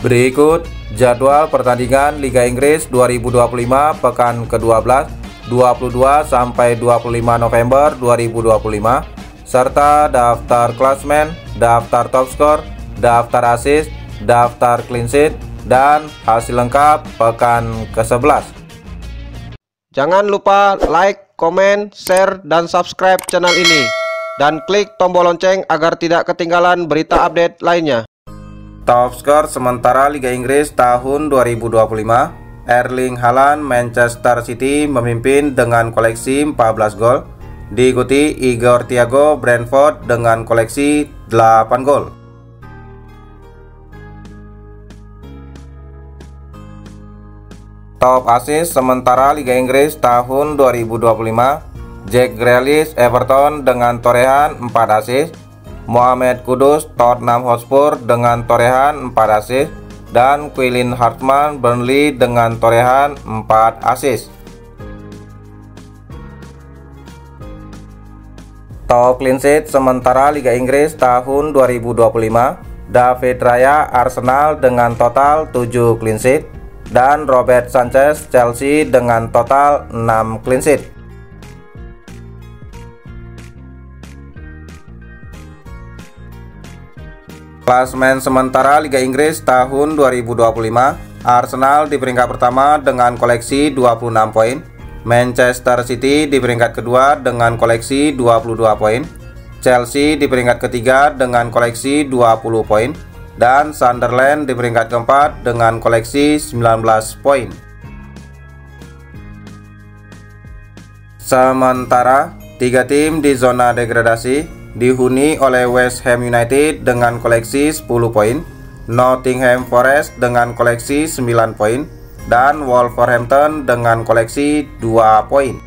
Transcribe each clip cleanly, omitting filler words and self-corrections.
Berikut jadwal pertandingan Liga Inggris 2025 pekan ke-12 22 sampai 25 November 2025 serta daftar klasmen, daftar top skor, daftar assist, daftar clean sheet dan hasil lengkap pekan ke-11. Jangan lupa like, komen, share, dan subscribe channel ini dan klik tombol lonceng agar tidak ketinggalan berita update lainnya. Top skor sementara Liga Inggris tahun 2025, Erling Haaland Manchester City memimpin dengan koleksi 14 gol, diikuti Igor Thiago Brentford dengan koleksi 8 gol. Top assist sementara Liga Inggris tahun 2025, Jack Grealish Everton dengan torehan 4 assist, Mohamed Kudus Tottenham Hotspur dengan torehan 4 assist, dan Quillen Hartman Burnley dengan torehan 4 assist. Top clean sheet sementara Liga Inggris tahun 2025, David Raya Arsenal dengan total 7 clean sheet, dan Robert Sanchez Chelsea dengan total 6 clean sheet. Klasemen sementara Liga Inggris tahun 2025, Arsenal di peringkat pertama dengan koleksi 26 poin, Manchester City di peringkat kedua dengan koleksi 22 poin, Chelsea di peringkat ketiga dengan koleksi 20 poin, dan Sunderland di peringkat keempat dengan koleksi 19 poin. Sementara 3 tim di zona degradasi dihuni oleh West Ham United dengan koleksi 10 poin, Nottingham Forest dengan koleksi 9 poin, dan Wolverhampton dengan koleksi 2 poin.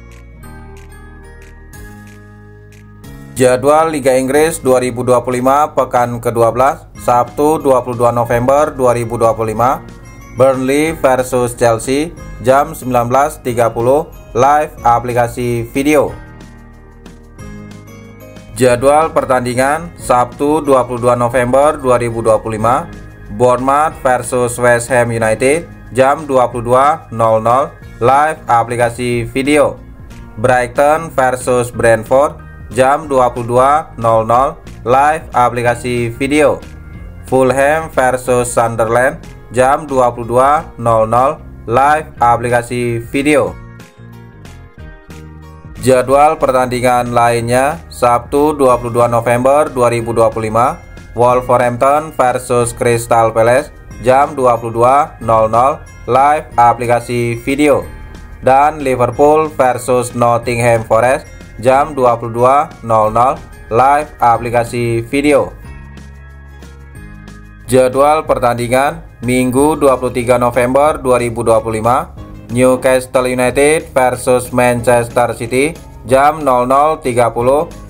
Jadwal Liga Inggris 2025 pekan ke-12, Sabtu 22 November 2025, Burnley versus Chelsea jam 19.30 live aplikasi video. Jadwal pertandingan Sabtu 22 November 2025, Bournemouth versus West Ham United jam 22.00 live aplikasi video. Brighton versus Brentford jam 22.00 live aplikasi video. Fulham versus Sunderland jam 22.00 live aplikasi video. Jadwal pertandingan lainnya Sabtu 22 November 2025, Wolverhampton versus Crystal Palace jam 22.00 live aplikasi video, dan Liverpool versus Nottingham Forest jam 22.00 live aplikasi video. Jadwal pertandingan Minggu 23 November 2025, Newcastle United versus Manchester City jam 00.30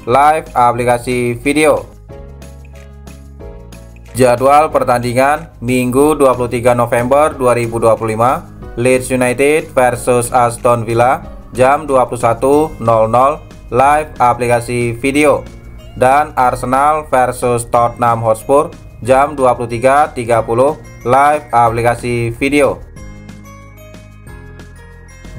live aplikasi video. Jadwal pertandingan Minggu 23 November 2025, Leeds United versus Aston Villa jam 21.00 live aplikasi video, dan Arsenal versus Tottenham Hotspur jam 23.30 live aplikasi video.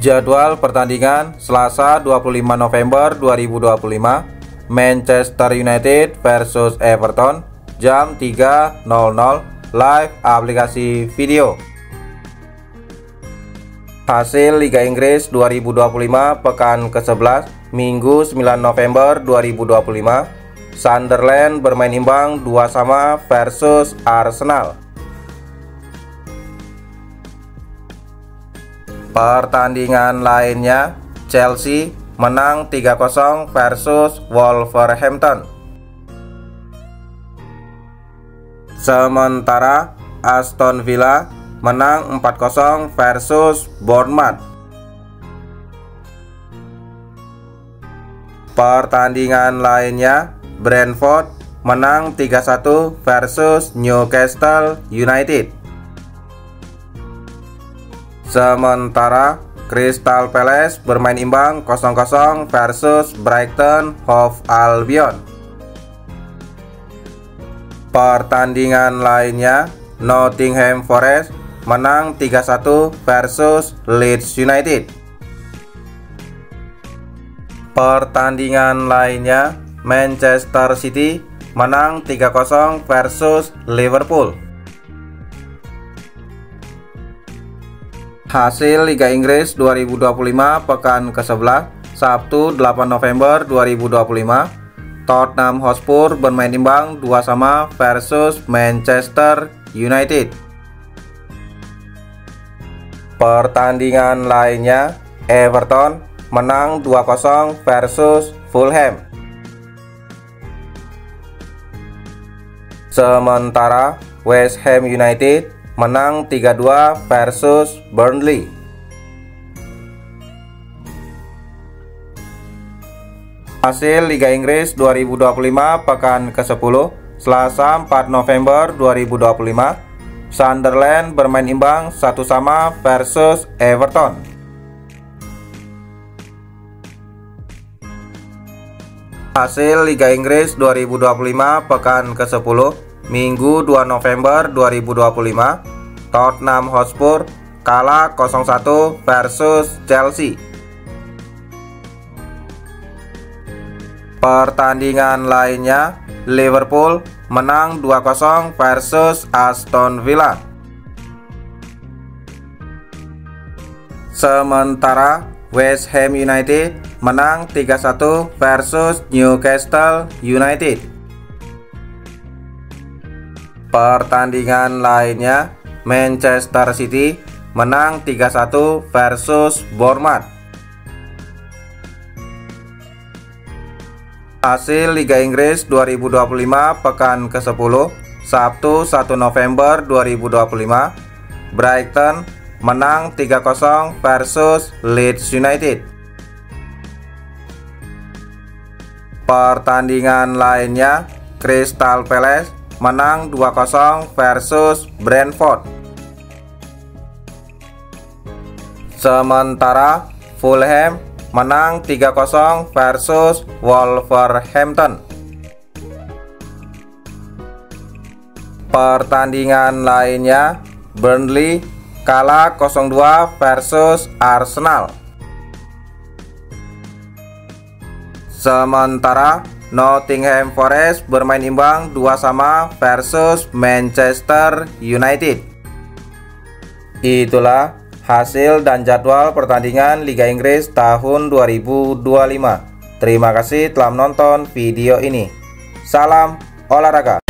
Jadwal pertandingan Selasa 25 November 2025, Manchester United versus Everton jam 3.00 live aplikasi video. Hasil Liga Inggris 2025 pekan ke-11 Minggu 9 November 2025, Sunderland bermain imbang 2-2 versus Arsenal. Pertandingan lainnya, Chelsea menang 3-0 versus Wolverhampton. Sementara Aston Villa menang 4-0 versus Bournemouth. Pertandingan lainnya, Brentford menang 3-1 versus Newcastle United. Sementara Crystal Palace bermain imbang 0-0 versus Brighton Hove Albion. Pertandingan lainnya, Nottingham Forest menang 3-1 versus Leeds United. Pertandingan lainnya, Manchester City menang 3-0 versus Liverpool. Hasil Liga Inggris 2025 pekan ke-11, Sabtu 8 November 2025. Tottenham Hotspur bermain imbang 2-2 versus Manchester United. Pertandingan lainnya, Everton menang 2-0 versus Fulham. Sementara West Ham United menang 3-2 versus Burnley. Hasil Liga Inggris 2025 pekan ke-10, Selasa 4 November 2025. Sunderland bermain imbang 1-1 versus Everton. Hasil Liga Inggris 2025 pekan ke-10, Minggu 2 November 2025. Tottenham Hotspur kalah 0-1 versus Chelsea. Pertandingan lainnya, Liverpool menang 2-0 versus Aston Villa. Sementara West Ham United menang 3-1 versus Newcastle United. Pertandingan lainnya, Manchester City menang 3-1 versus Bournemouth. Hasil Liga Inggris 2025 pekan ke-10, Sabtu 1 November 2025. Brighton menang 3-0 versus Leeds United. Pertandingan lainnya, Crystal Palace menang 2-0 versus Brentford. Sementara Fulham menang 3-0 versus Wolverhampton. Pertandingan lainnya, Burnley kalah 0-2 versus Arsenal. Sementara Nottingham Forest bermain imbang 2-2 versus Manchester United. Itulah hasil dan jadwal pertandingan Liga Inggris tahun 2025. Terima kasih telah menonton video ini. Salam olahraga.